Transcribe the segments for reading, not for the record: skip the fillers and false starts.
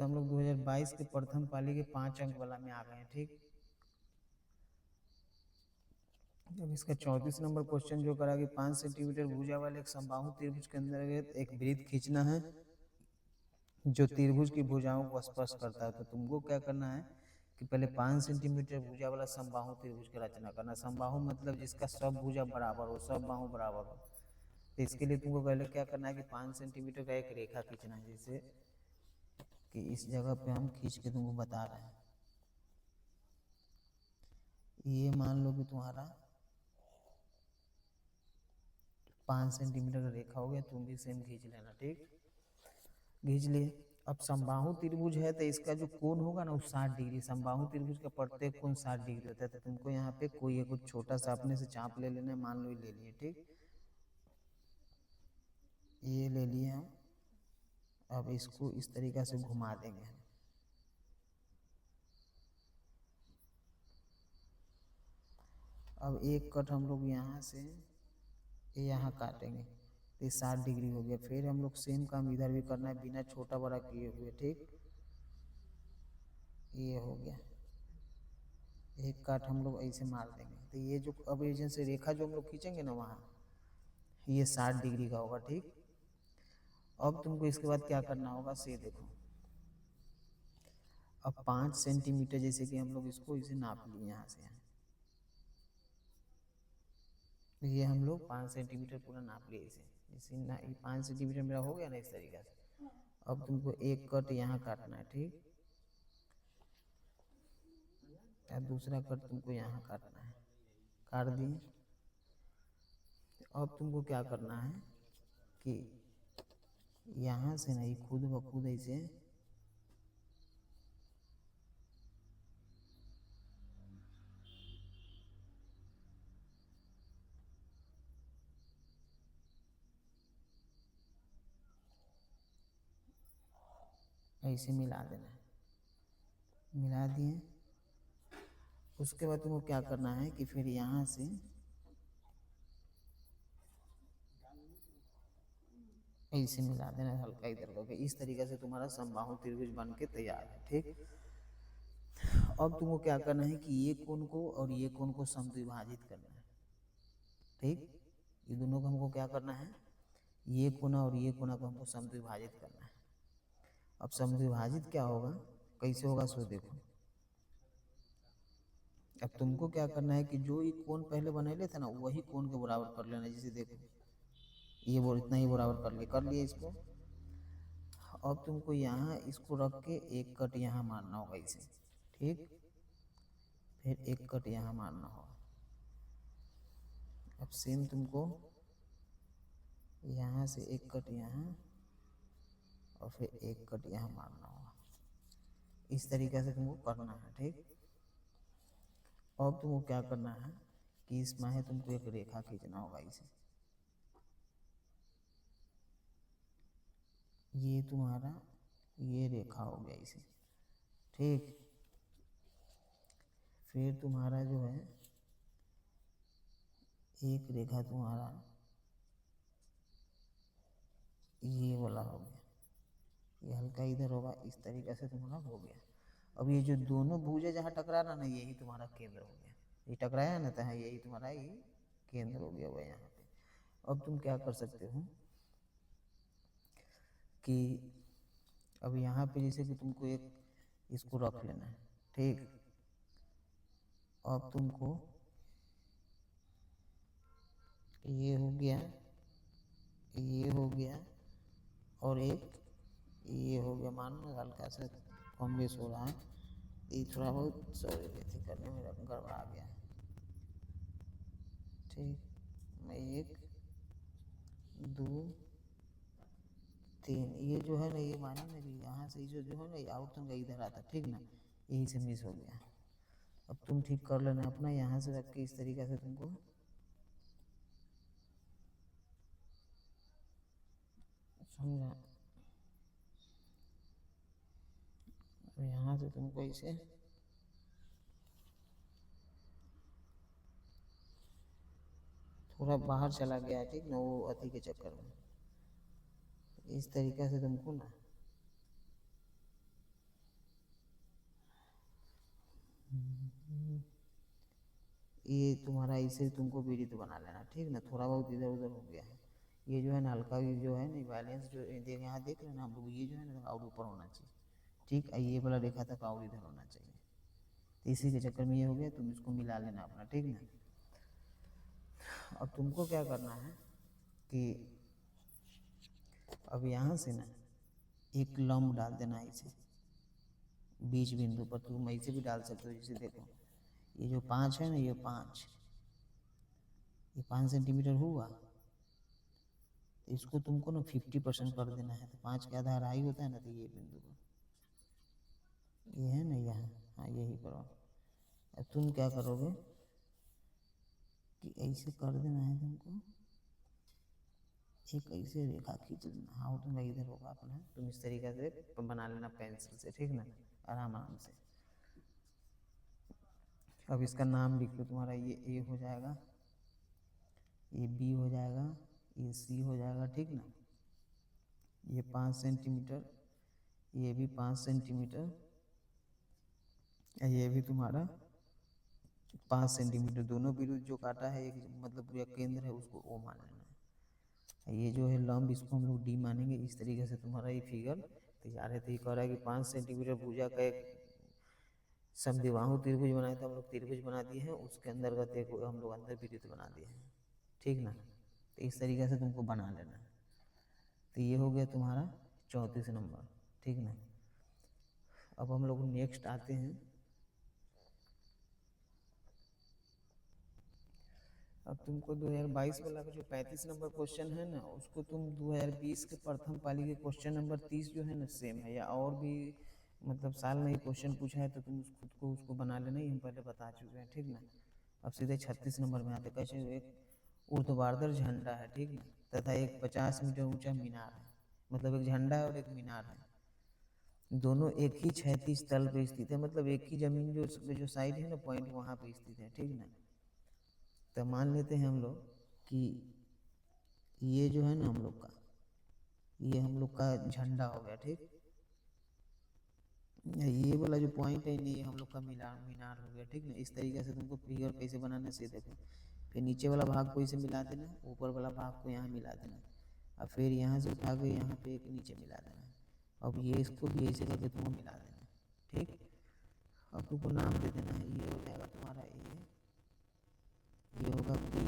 तो हम लोग 2022 के प्रथम पाली के 5 अंक वाला में आ गए हैं। ठीक, अब इसका 34 नंबर क्वेश्चन जो करा कि 5 सेंटीमीटर भुजा वाले एक समबाहु त्रिभुज के अंतर्गत एक वृत्त खींचना है जो त्रिभुज की भुजाओं को स्पर्श करता है। तो तुमको क्या करना है कि पहले 5 सेंटीमीटर भुजा वाला समबाहु त्रिभुज की रचना करना। समबाहु मतलब जिसका सब भुजा बराबर हो, सब बाहु बराबर हो। तो इसके लिए तुमको पहले क्या करना है कि 5 सेंटीमीटर का एक रेखा खींचना है। जैसे कि इस जगह पे हम खींच के तुमको बता रहे हैं। ये मान लो कि तुम्हारा 5 सेंटीमीटर का रेखा हो गया, तुम भी सेम खींच लेना। ठीक, खींच लिए। अब समबाहु त्रिभुज है तो इसका जो कोण होगा ना वो 60 डिग्री, समबाहु त्रिभुज का प्रत्येक कोण 60 डिग्री होता है। तो तुमको यहाँ पे कोई एक कुछ छोटा सा अपने से चाप ले लेना है, मान लो ये ले लिए। ठीक, ये ले लिए हम। अब इसको इस तरीका से घुमा देंगे हम। अब एक कट हम लोग यहाँ से यहाँ काटेंगे तो 60 डिग्री हो गया। फिर हम लोग सेम काम इधर भी करना है बिना छोटा बड़ा किए हुए। ठीक, ये हो गया। एक काट हम लोग ऐसे मार देंगे तो ये जो अब ये जैसे रेखा जो हम लोग खींचेंगे ना वहाँ, ये 60 डिग्री का होगा। ठीक, अब तुमको इसके बाद क्या करना होगा से देखो। अब 5 सेंटीमीटर जैसे कि हम लोग इसको इसे नाप लिए यहाँ से यहाँ, ये हम लोग 5 सेंटीमीटर पूरा नाप लिए इसे। जैसे ना ये 5 सेंटीमीटर मेरा हो गया ना इस तरीके से। अब तुमको एक कट यहाँ काटना है। ठीक, या दूसरा कट तुमको यहाँ काटना है। काट दिए। अब तुमको क्या करना है कि यहाँ से नहीं खुद ब खुद ऐसे ऐसे मिला देना है। मिला दिए। उसके बाद तुमको क्या करना है कि फिर यहाँ से ऐसे मिला देना है हल्का इधर करके। इस तरीके से तुम्हारा समबाहु त्रिभुज बन के तैयार है। ठीक, अब तुमको क्या करना है कि ये कोण को और ये कोण को समद्विभाजित करना है। ठीक, ये दोनों को हमको क्या करना है, ये कोना और ये कोना को हमको समद्विभाजित करना है। अब समद्विभाजित क्या होगा, कैसे होगा सो देखो। अब तुमको क्या करना है कि जो ये कोण पहले बनेले थे ना वही कोण के बराबर कर लेना। जैसे देखो ये इतना ही बराबर कर लिए इसको। अब तुमको यहाँ इसको रख के एक कट यहाँ मारना होगा इसे। ठीक, फिर एक कट यहाँ मारना होगा। अब सेम तुमको यहाँ से एक कट यहाँ और फिर एक कट यहाँ मारना होगा। इस तरीके से तुमको करना है। ठीक, अब तुमको क्या करना है कि इसमें है तुमको एक रेखा खींचना होगा इसे। ये तुम्हारा ये रेखा हो गया इसे। ठीक, फिर तुम्हारा जो है एक रेखा तुम्हारा ये वाला हो गया, ये हल्का इधर होगा। इस तरीके से तुम्हारा हो गया। अब ये जो दोनों भुजा जहाँ टकरा रहा ना यही तुम्हारा केंद्र हो गया। ये टकराया ना तो यही तुम्हारा ये केंद्र हो गया हुआ यहाँ पे। अब तुम क्या कर सकते हो कि अब यहाँ पे जैसे कि तुमको एक इसको रख लेना है। ठीक, अब तुमको ये हो गया, ये हो गया और एक ये हो गया। मान लो हल्का सा कम बेस हो रहा है, ये थोड़ा बहुत सॉरी थी करने में गड़बड़ा गया है। ठीक, मैं 1 2 3 ये जो है ना ये माने ना कि यहाँ से जो जो है ना ये आउट का इधर आता। ठीक ना, यही से मिस हो गया। अब तुम ठीक कर लेना अपना, यहाँ से रख के इस तरीके से तुमको समझा। यहाँ से तुमको इसे थोड़ा बाहर चला गया। ठीक ना, वो अति के चक्कर में इस तरीके से तुमको ना ये तुम्हारा इसे तुमको वृत्त बना लेना, ठीक ना। थोड़ा बहुत इधर उधर हो गया है, ये जो है ना हल्का जो है ना बैलेंस जो यहाँ देख रहे हैं ना हम लोग, ये जो है ना और ऊपर होना चाहिए, ठीक। ये वाला रेखा तक और इधर होना चाहिए, तो इसी के चक्कर में ये हो गया। तुम इसको मिला लेना अपना, ठीक ना। अब तुमको क्या करना है कि अब यहाँ से ना एक लंब डाल देना है इसे बीच बिंदु पर। तुम ऐसे भी डाल सकते हो, जैसे देखो ये जो 5 है ना, ये 5 सेंटीमीटर हुआ, तो इसको तुमको ना 50% कर देना है। तो 5 का आधा अढ़ाई होता है ना, तो ये बिंदु पर ये है ना यहाँ, हाँ यही पर। अब तुम क्या करोगे कि ऐसे कर देना है तुमको, एक ऐसे रेखा खींच लेना। हाँ तुम्हारा इधर होगा अपना, तुम इस तरीके से बना लेना पेंसिल से, ठीक ना, आराम आराम से। अब इसका नाम लिख लो, तुम्हारा ये ए हो जाएगा, ये बी हो जाएगा, ये सी हो जाएगा, ठीक ना। ये 5 सेंटीमीटर, ये भी 5 सेंटीमीटर, ये भी तुम्हारा 5 सेंटीमीटर। दोनों विरुद्ध जो काटा है एक मतलब पूरा केंद्र है, उसको ओ मान लेना है। ये जो है लंब, इसको हम लोग डी मानेंगे। इस तरीके से तुम्हारा ये फिगर तैयार है। तो ये कह रहा है कि 5 सेंटीमीटर भुजा का एक समद्विबाहु त्रिभुज बनाए, तो हम लोग त्रिभुज बना दिए हैं, उसके अंतर्गत एक हम लोग अंदर वृत्त बना दिए हैं, ठीक ना। तो इस तरीके से तुमको बना लेना है। तो ये हो गया तुम्हारा 34 नंबर, ठीक ना। अब हम लोग नेक्स्ट आते हैं। अब तुमको 2022 वाला का जो 35 नंबर क्वेश्चन है ना, उसको तुम 2020 के प्रथम पाली के क्वेश्चन नंबर 30 जो है ना सेम है, या और भी मतलब साल में ही क्वेश्चन पूछा है, तो तुम खुद को उसको बना लेना, ही हम पहले बता चुके हैं, ठीक ना। अब सीधे 36 नंबर में आते। कैसे, एक ऊर्ध्वाधर झंडा है, ठीक ना, तथा एक 50 मीटर ऊंचा मीनार है। मतलब एक झंडा है और एक मीनार है, दोनों एक ही क्षैतिज तल पे स्थित है। मतलब एक ही जमीन जो साइड है ना पॉइंट, वहाँ पे स्थित है, ठीक ना। तो मान लेते हैं हम लोग कि ये जो है ना हम लोग का, ये हम लोग का झंडा हो गया, ठीक। ये वाला जो पॉइंट है नहीं, ये हम लोग का मीनार हो गया, ठीक ना। इस तरीके से तुमको फिगर कैसे बनाना से देखो। फिर नीचे वाला भाग को इसे मिला देना, ऊपर वाला भाग को यहाँ मिला देना, और फिर यहाँ से उठा के यहाँ पे एक नीचे मिला देना। अब ये इसको भी ऐसे करके तुमको मिला देना, ठीक। अब तुमको नाम दे देना है, ये हो जाएगा तुम्हारा ये होगा पी,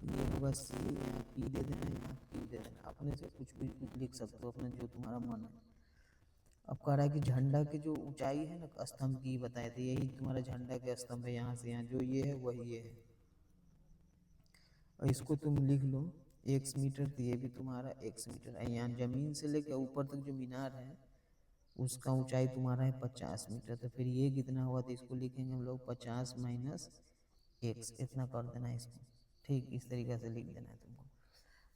ये होगा सी, यहाँ पी दे देना, यहाँ पी दे देना। अपने से कुछ भी लिख सकते हो, अपने जो तुम्हारा मन है। अब कह रहा है कि झंडा की जो ऊंचाई है ना स्तंभ की बताए थे, यही तुम्हारा झंडा के स्तंभ है, यहाँ से यहाँ जो ये है वही ये है। और इसको तुम लिख लो x मीटर, तो ये भी तुम्हारा x मीटर। यहाँ जमीन से लेकर ऊपर तक जो मीनार है उसका ऊंचाई तुम्हारा है 50 मीटर। तो फिर ये कितना हुआ, तो इसको लिखेंगे हम लोग 50 माइनस x, इतना कर देना इसको, ठीक। इस तरीके से लिख देना है तुमको।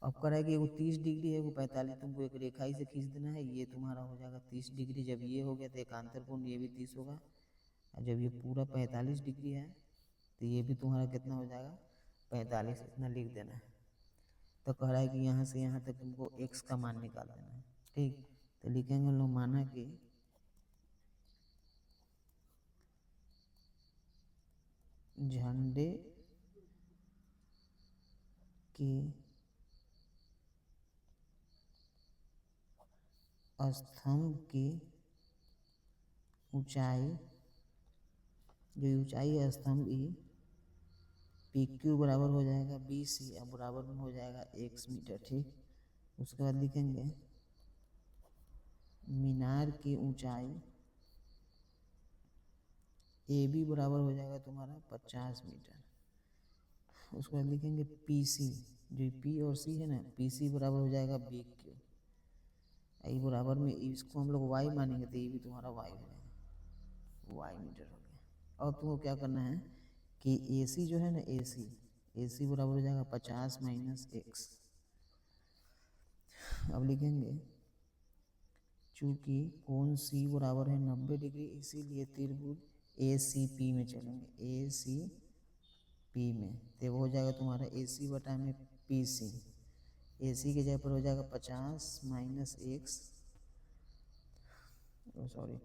अब करा है कि वो 30 डिग्री है, वो 45, तुमको एक रेखाई से खींच देना है। ये तुम्हारा हो जाएगा 30 डिग्री। जब ये हो गया तो एकांतर कोण ये भी 30 होगा, और जब ये पूरा 45 डिग्री है तो ये भी तुम्हारा कितना हो जाएगा 45, इतना लिख देना है। तो कह रहा है कि यहाँ से यहाँ तक तुमको x का मान निकाल देना है, ठीक। तो लिखेंगे हम लोग, माना कि झंडे की स्तंभ की ऊंचाई, जो ऊंचाई है स्तंभ ई, पी क्यू बराबर हो जाएगा बी सी, अब बराबर में हो जाएगा x मीटर, ठीक। उसके बाद लिखेंगे मीनार की ऊंचाई ए बी बराबर हो जाएगा तुम्हारा 50 मीटर। उसके बाद लिखेंगे पी सी, जो पी और सी है ना, पी सी बराबर हो जाएगा बी क्यू। आई बराबर में इसको हम लोग वाई मानेंगे, तो ये भी तुम्हारा वाई हो जाएगा, वाई मीटर हो गया। अब तुमको क्या करना है कि ए सी जो है ना, ए सी बराबर हो जाएगा 50 माइनस एक्स। अब लिखेंगे चूंकि कोण सी बराबर है 90 डिग्री, इसीलिए त्रिभुज ए सी पी में चलेंगे, ए सी पी में। तो वो हो जाएगा तुम्हारा ए सी बटा में पी सी। ए सी के जगह पर हो जाएगा 50 माइनस एक्स, सॉरी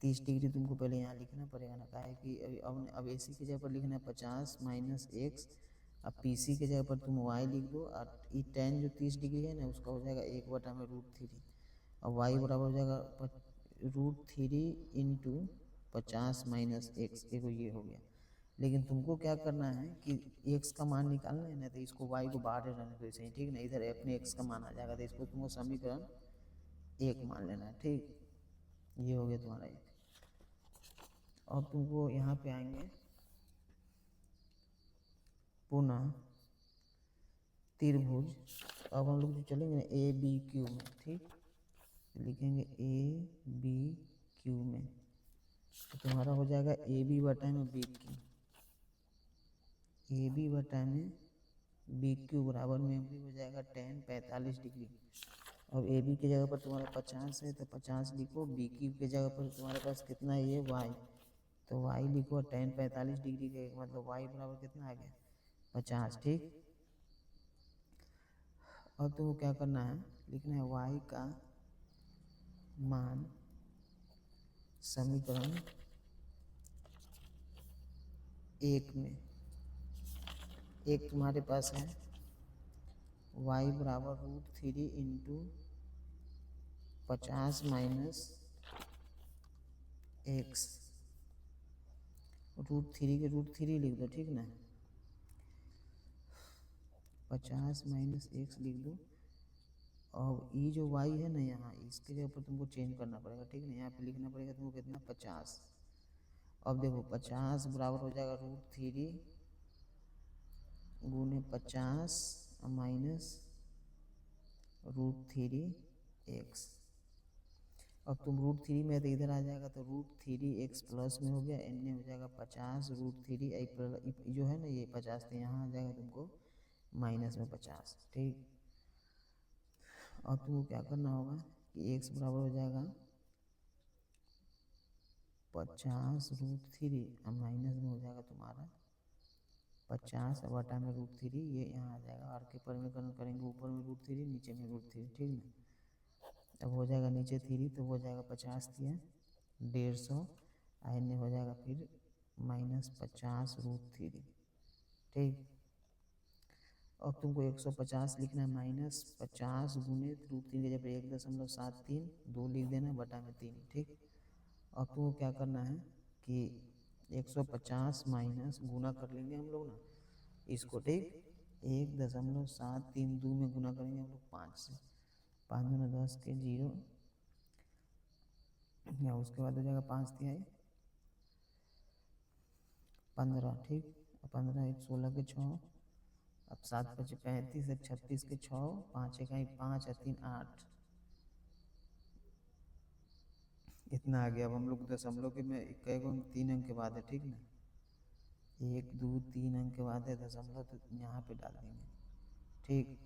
30 डिग्री तुमको पहले यहाँ लिखना पड़ेगा ना, काहे कि अब AC की जगह पर लिखना है 50 माइनस एक्स। अब PC की जगह पर तुम y लिख दो, और ये tan जो 30 डिग्री है ना उसका हो जाएगा 1/√3, और y बराबर हो जाएगा √3 इंटू 50 माइनस एक्स। देखो ये हो गया। लेकिन तुमको क्या करना है कि x का मान निकालना है ना, तो इसको y को बाहर रहने दो ऐसे ही, ठीक ना। इधर अपने x का मान आ जाएगा, तो इसको तुमको समीकरण 1 मान लेना है, ठीक। ये हो गया तुम्हारा 1। अब तुमको यहाँ पे आएंगे पुनः त्रिभुज। अब हम लोग जो चलेंगे ना ABQ में, ठीक, लिखेंगे ABQ में, तो तुम्हारा हो जाएगा AB बटा में BQ, AB बटा में BQ बराबर में हो जाएगा tan 45 डिग्री। अब AB की जगह पर तुम्हारा 50 है तो 50 लिखो, BQ की जगह पर तुम्हारे पास कितना है ये y, तो y लिखो tan 45 डिग्री के, मतलब y बराबर कितना आ गया 50, ठीक। अब तुमको क्या करना है, लिखना है y का मान समीकरण 1 में। एक तुम्हारे पास है y बराबर √3 इंटू 50 माइनस एक्स, √3 के √3 लिख दो, ठीक ना। 50 माइनस एक्स लिख दो। और ये जो y है ना यहाँ, इसके जगह पर तुमको चेंज करना पड़ेगा, ठीक ना। यहाँ पे लिखना पड़ेगा तुमको कितना 50। अब देखो 50 बराबर हो जाएगा √3 गुने 50 माइनस √3 एक्स। अब तुम √3 में तो इधर आ जाएगा, तो √3 एक्स प्लस में हो गया, एन हो जाएगा 50 √3 जो है ना ये 50, तो यहाँ आ जाएगा तुमको माइनस में 50, ठीक। अब तुमको क्या करना होगा कि x बराबर हो जाएगा 50 √3, और माइनस में हो जाएगा तुम्हारा 50 बटा में √3, ये यहाँ आ जाएगा। आर के परिमेयकरण करेंगे, ऊपर में √3 नीचे में √3, ठीक ना। अब हो जाएगा नीचे 3 तो हो जाएगा 50 दिया 150, एन हो जाएगा फिर माइनस 50 √3, ठीक। अब तुमको 150 लिखना है माइनस 50 गुने √3 के जब 1.73 2 लिख देना बटा में 3, ठीक। अब तुमको क्या करना है कि 150 माइनस गुना कर लेंगे हम लोग ना इसको, ठीक। 1.73 2 में गुना करेंगे हम लोग 5 से, 5 दूना 10 के 0, या उसके बाद हो जाएगा 5 तिहाई 15, ठीक। 15 1 16 के 6, अब 7 5 35, 1 36 के 6, 5 1 5 और 3 8, इतना आ गया। अब हम लोग दशमलव के में कई गो 3 अंक के बाद है, ठीक ना। 1 2 3 अंक के बाद है दशमलव, तो यहाँ पे डाल देंगे, ठीक।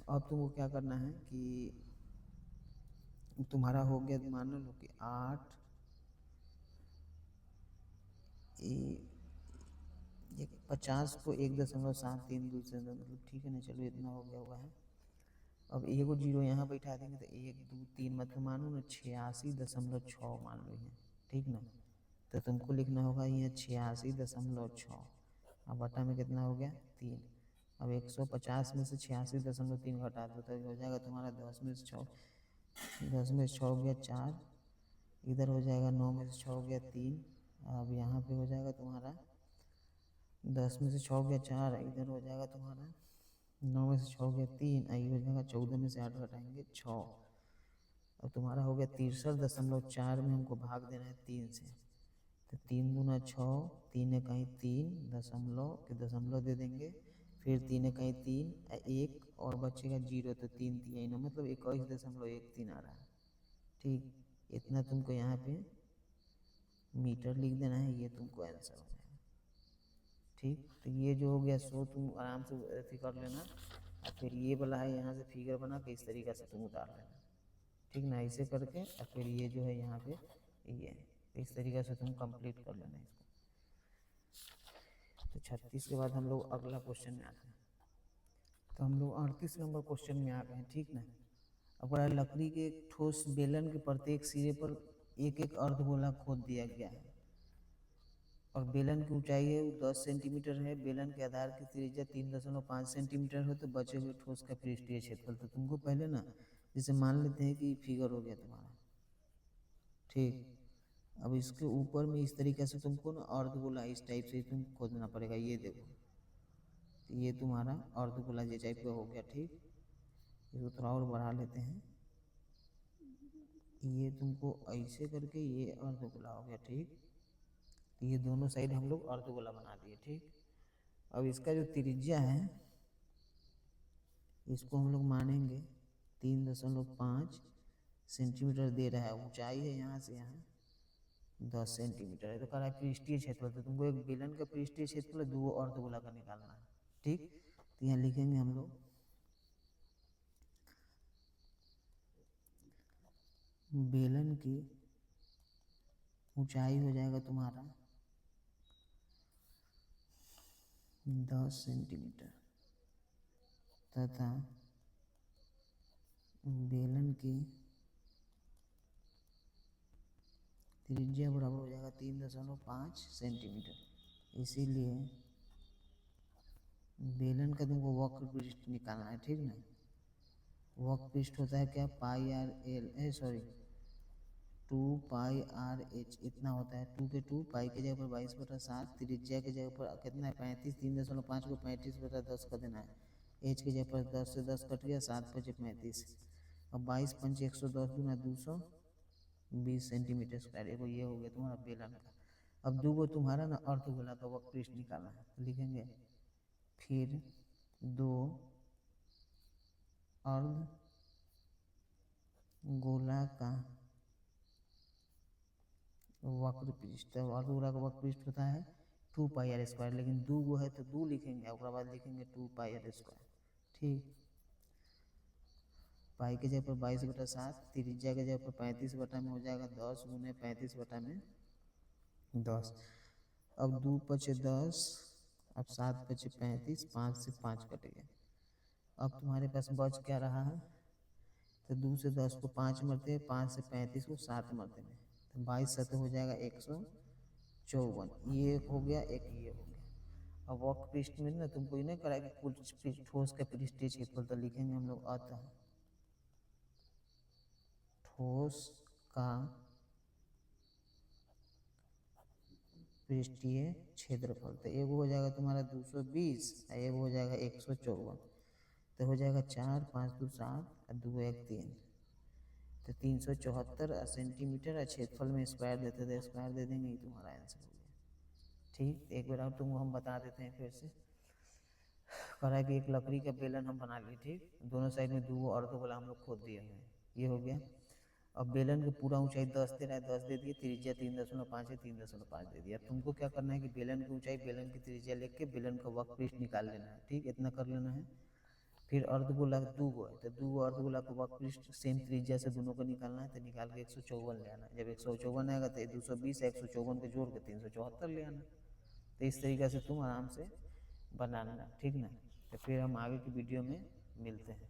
अब तुमको क्या करना है कि तुम्हारा हो गया, मान लो कि 8 50 को 1.732 से मतलब, ठीक है ना। चलो इतना हो गया हुआ है। अब एगो जीरो यहाँ बैठा देंगे, तो 1 2 3 मतलब मानो ना 86.6 मान लो यहाँ, ठीक ना। तो तुमको लिखना होगा यहाँ 86.6, अब बटा में कितना हो गया 3। अब 150 में से 86.3 घटा दो, तो हो जाएगा तुम्हारा 10 में से 6, 10 में से 6 हो गया 4, इधर हो जाएगा 9 में से 6 हो गया 3, अब यहाँ पे हो जाएगा तुम्हारा 10 में से 6 हो गया 4, इधर हो जाएगा तुम्हारा 9 में से 6 हो गया 3, आई हो जाएगा 14 में से 8 घटाएंगे 6। अब तुम्हारा हो गया 63.4 में हमको भाग देना है 3 से, तो 3 दूना 6, 3 1 3 दशमलव के दशमलव दे देंगे, फिर 3 1 3 1 और बचेगा 0, तो 3 3 मतलब 21.13 आ रहा है, ठीक। इतना तुमको यहाँ पे मीटर लिख देना है, ये तुमको आंसर हो जाएगा, ठीक। तो ये जो हो गया सो तुम आराम से अथी कर लेना, और फिर ये वाला है यहाँ से फिगर बना के इस तरीक़े से तुम उतार लेना, ठीक ना। ऐसे करके और फिर ये जो है यहाँ पे ये इस तरीक़े से तुम कंप्लीट कर लेना इसको। तो 36 के बाद हम लोग अगला क्वेश्चन में आते हैं। तो हम लोग 38 नंबर क्वेश्चन में आ गए हैं, ठीक ना। अब लकड़ी के एक ठोस बेलन के प्रत्येक सिरे पर एक एक अर्धगोला खोद दिया गया है और बेलन की ऊंचाई है वो 10 सेंटीमीटर है। बेलन के आधार की त्रिज्या 3.5 सेंटीमीटर है। तो बचे हुए ठोस का पृष्ठीय क्षेत्रफल, तो तुमको पहले ना जैसे मान लेते हैं कि फिगर हो गया तुम्हारा, ठीक। अब इसके ऊपर में इस तरीके से तुमको ना अर्धगोला इस टाइप से तुम खोदना पड़ेगा। ये देखो, ये तुम्हारा अर्धगोला ये टाइप का हो गया, ठीक। इसको थोड़ा और बढ़ा लेते हैं। ये तुमको ऐसे करके ये अर्धगोला हो गया, ठीक। ये दोनों साइड हम लोग अर्धगोला बना दिए, ठीक। अब इसका जो त्रिज्या है इसको हम लोग मानेंगे 3.5 सेंटीमीटर दे रहा है। ऊंचाई है यहाँ से यहाँ 10 सेंटीमीटर है। तो कह रहा है पृष्ठीय क्षेत्रफल, तो तुमको एक बेलन का पृष्ठीय क्षेत्रफल 2 अर्धगोला का निकालना है, ठीक। तो यहाँ लिखेंगे हम लोग बेलन की ऊंचाई हो जाएगा तुम्हारा 10 सेंटीमीटर तथा बेलन की त्रिज्या बराबर हो जाएगा 3.5 सेंटीमीटर। इसीलिए बेलन का तुमको वक्र पृष्ठ निकालना है, ठीक ना। वक्र पृष्ठ होता है क्या, पाई आर एल, सॉरी 2 पाई आर एच इतना होता है। 2 के 2, पाई के जगह पर 22/7, त्रिज्या के जगह पर कितना है 35, 3.5 को 35/10 कर देना है। एच के जगह पर 10 से 10 कट गया, 7 5 35। अब 22 5 110 गुना 220 सेंटीमीटर स्क्वायर। एगो ये हो गया तुम्हारा बेलन का। अब दो तुम्हारा ना अर्धगोला का वक्र पृष्ठ निकालना है, तो लिखेंगे फिर 2 अर्धगोला का वक्र पृष्ठ। अर्धगोला का वक्र पृष्ठ होता है 2 पाई आर स्क्वायर, लेकिन दो गो है तो 2 लिखेंगे, उसके बाद लिखेंगे 2 पाई आर स्क्वायर, ठीक। पाई के जगह पर 22/7, त्रिज्या के जगह पर 35 में हो जाएगा 10 गुने 35/10। अब 2 5 10, अब 7 5 35, 5 से 5 कट गया। अब तुम्हारे पास बच क्या रहा है, तो 2 से 10 को 5 मरते हैं, 5 से 35 को 7 मरते हैं, तो 22 7 हो जाएगा 154। ये एक हो गया, एक ये हो गया। अब वक्र पृष्ठ में ना तुमको ही नहीं करा कि कुल ठोस का पृष्ठीय क्षेत्रफल, तो लिखेंगे हम लोग अतः ठोस का पृष्ठीय क्षेत्रफल, तो एक हो जाएगा तुम्हारा 220 और एक हो जाएगा 154। तो हो जाएगा 4 5 2 7 और 2 1 3, तो 374 सेंटीमीटर। और क्षेत्रफल में स्क्वायर देते थे, स्क्वायर दे देंगे, ये तुम्हारा आंसर हो गया, ठीक। एक बार और तुमको हम बता देते हैं फिर से। करा कि एक लकड़ी का बेलन हम बना लिए, ठीक। दोनों साइड में 2 अर्धगोला हम लोग खोद दिए हैं, ये हो गया। अब बेलन की पूरा ऊंचाई 10 दे रहा है, 10 दे दिए, त्रिज्या 3.5 है, 3.5 दे दिया। तुमको क्या करना है कि बेलन की ऊंचाई बेलन की त्रिज्या लेके के बेलन का वक्र पृष्ठ निकाल लेना है, ठीक। इतना कर लेना है। फिर अर्धगोला 2 गो है, तो 2 अर्धगोला का वक्र पृष्ठ सेम त्रिज्या से दोनों को निकालना है, तो निकाल के 154 ले आना है। जब 154 आएगा तो 220 है, 154 को जोड़ के 374 ले आना। तो इस तरीके से तुम आराम से बनाना, ठीक ना। तो फिर हम आगे की वीडियो में मिलते हैं।